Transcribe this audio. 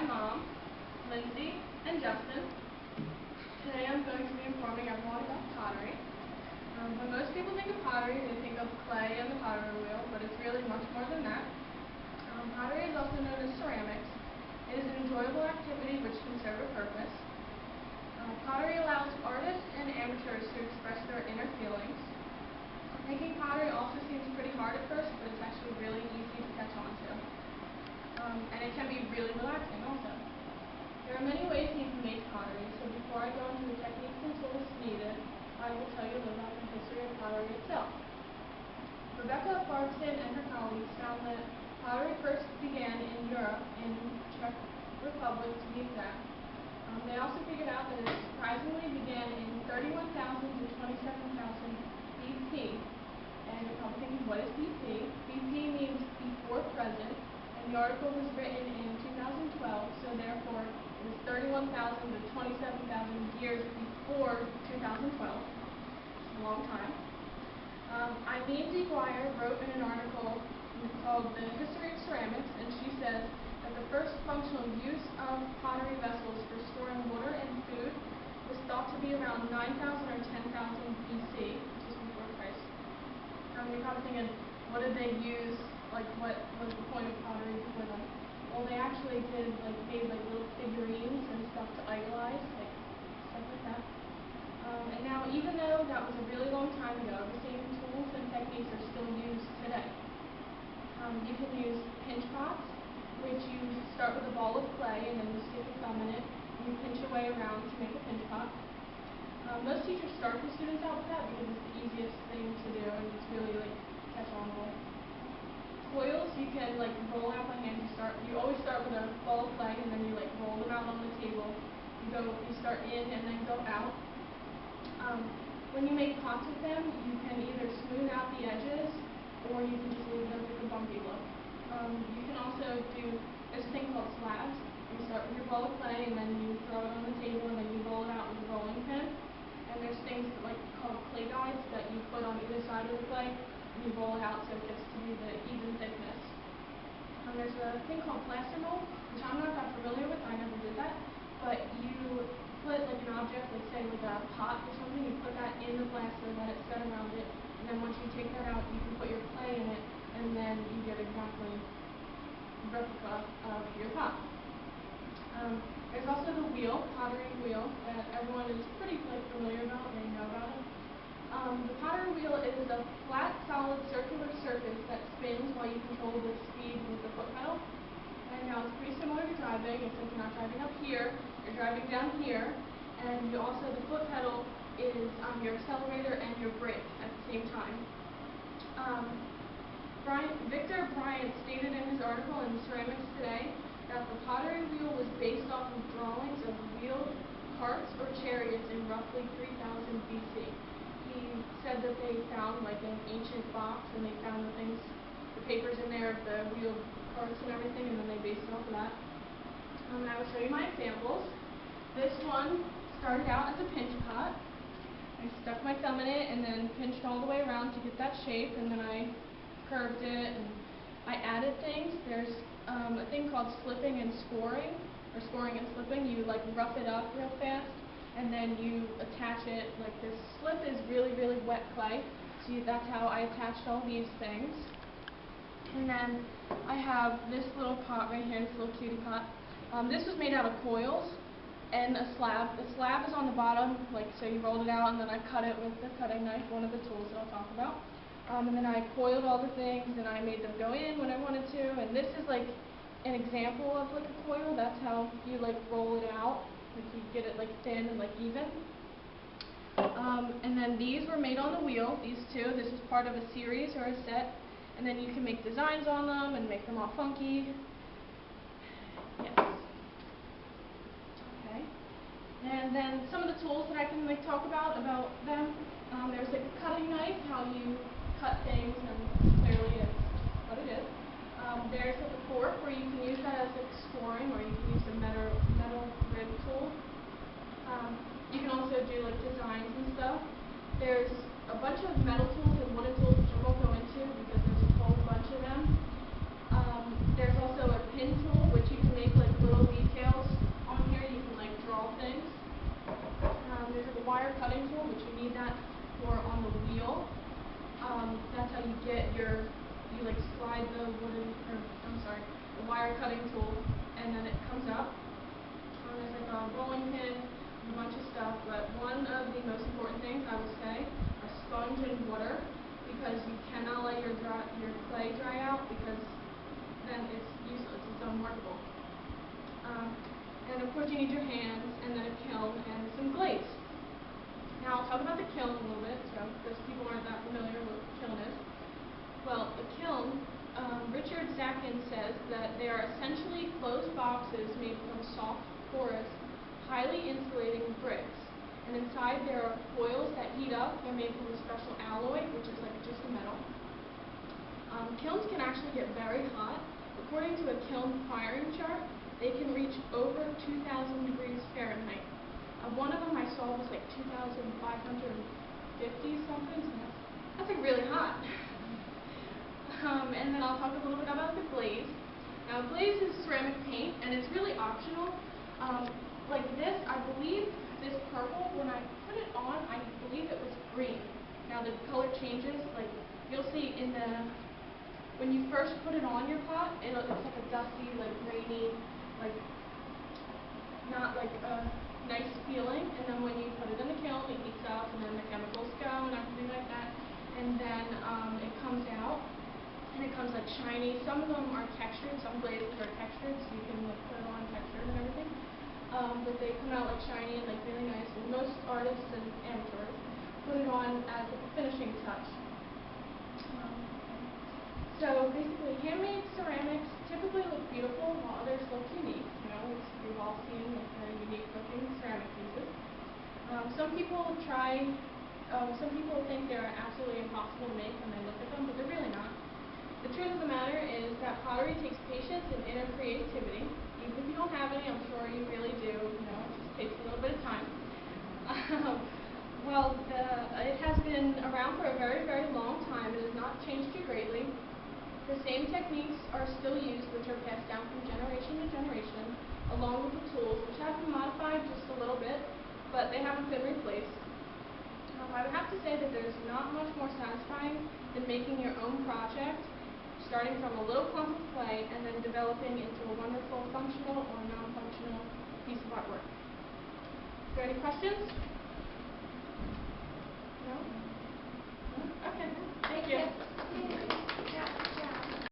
mom, Lindsay, and Justin. Today I'm going to be informing everyone about pottery. When most people think of pottery, they think of clay and the pottery wheel, but it's really much more than that. Pottery is also known as ceramics. It is an enjoyable activity which can serve a purpose. Pottery allows artists and amateurs to express their inner feelings. Making pottery also seems pretty hard at first, but it's actually really easy to catch on to. And it can be really relaxing also. There are many ways you can make pottery, so before I go into the techniques and tools needed, I will tell you a little about the history of pottery itself. Rebecca Barbston and her colleagues found that pottery first began in Europe, in Czech Republic to be exact. They also figured out that it surprisingly began in 31,000 to 27,000 BP. And you're probably thinking, what is BP? BP means before present, and the article was written in 2012, so therefore it was 31,000 to 27,000 years before 2012. A long time. Eileen Dwyer wrote in an article called The History of Ceramics, and she says that the first functional use of pottery vessels for storing water and food was thought to be around 9,000 or 10,000 BC, which is before Christ. You're probably thinking, what did they use, like what was the point of pottery before then? Well, they actually made little figurines and stuff to idolize, like stuff like that. And now, even though that was a really long time ago, the same tools and techniques are still used today. You can use pinch pots, which you start with a ball of clay and then you stick your thumb in it and you pinch your way around to make a pinch pot. Most teachers start the students out with that because it's the easiest thing to do and it's really catch-onable. Coils you can roll out by hand. You always start with a ball of clay and then you roll them out on the table. You start in and then go out. When you make pots with them, you can either smooth out the edges or you can just leave them with a bumpy look. You can also do this thing called slabs. You start with your ball of clay and then you throw it on the table and then you roll it out with a rolling pin. And there's things called clay guides that you put on either side of the clay and you roll it out so it gets to be the even thickness. There's a thing called plaster mold, which I'm not that familiar with. I never did that. But you put an object, let's say with a pot or something, you put that in the plaster, let it set around it, and then once you take that out, you can put your clay in it, and then you get exactly a replica of your pot. There's also the wheel, pottery wheel, that everyone is pretty familiar about, they know about it. The pottery wheel is a flat, solid, circular surface that spins while you control the speed with the foot pedal. And now it's pretty similar to driving, except you're not driving up here, you're driving down here, and the foot pedal is your accelerator and your brake at the same time. Victor Bryant stated in his article in Ceramics Today that the pottery wheel was based off of drawings of wheeled carts or chariots in roughly 3000 BC. He said that they found an ancient box and they found the papers in there of the wheeled carts and everything, and then they based it off of that. And I will show you my examples. This one started out as a pinch pot. I stuck my thumb in it and then pinched all the way around to get that shape, and then I curved it and I added things. There's a thing called slipping and scoring, or scoring and slipping. You rough it up real fast and then you attach it. This slip is really, really wet clay. So that's how I attached all these things. And then I have this little pot right here, this little cutie pot. This was made out of coils and a slab. The slab is on the bottom, so you rolled it out, and then I cut it with the cutting knife, one of the tools that I'll talk about. And then I coiled all the things, and I made them go in when I wanted to. And this is an example of a coil. That's how you roll it out. You get it thin and even. And then these were made on the wheel, these two. This is part of a series or a set. And then you can make designs on them and make them all funky. Yes. Okay. And then some of the tools that I can talk about them. There's a cutting knife, how you cut things, and clearly it's what it is. There's a fork where you can use that as scoring, or you can use a metal rib tool. You can also do designs and stuff. There's a bunch of metal tools and wooden tools which I won't go into because there's a whole bunch of them. There's also a pin tool which you can make little details you like slide the wire cutting tool, and then it comes up. There's like a rolling pin, a bunch of stuff, but one of the most important things I would say are sponge and water, because you cannot let your clay dry out, because then it's useless, it's unworkable. And of course you need your hands, and then a kiln, and some glaze. Now I'll talk about the kiln a little bit, because people aren't that familiar with what a kiln is. Well, a kiln, Richard Zakin says that they are essentially closed boxes made from soft, porous, highly insulating bricks. And inside there are coils that heat up. They're made from a special alloy, which is like just a metal. Kilns can actually get very hot. According to a kiln firing chart, they can reach over 2,000 degrees Fahrenheit. One of them I saw was like 2,550 something, so that's like really hot. And then I'll talk a little bit about the glaze. Now, glaze is ceramic paint, and it's really optional. Like this, I believe this purple, when I put it on, I believe it was green. Now the color changes, like you'll see when you first put it on your pot, it's like a dusty, like grainy, like not like a nice feeling. And then when you put it in the kiln, it heats up, and then the chemicals go and everything like that. And then it comes out, and it comes like shiny. Some of them are textured, some glazes are textured, so you can like put it on textured and everything. But they come out like shiny and like really nice. And most artists and amateurs put it on as a finishing touch. So basically, handmade ceramics typically look beautiful, while others look unique. You know, we've all seen like very unique looking ceramic pieces. Some people think they're absolutely impossible to make when they look at them, but they're really not. The truth of the matter is that pottery takes patience and inner creativity. Even if you don't have any, I'm sure you really do. You know, it just takes a little bit of time. It has been around for a very, very long time. It has not changed too greatly. The same techniques are still used, which are passed down from generation to generation, along with the tools, which have been modified just a little bit, but they haven't been replaced. I would have to say that there's not much more satisfying than making your own project, starting from a little clump of clay and then developing into a wonderful functional or non-functional piece of artwork. Is there any questions? No? No? Okay. Thank you.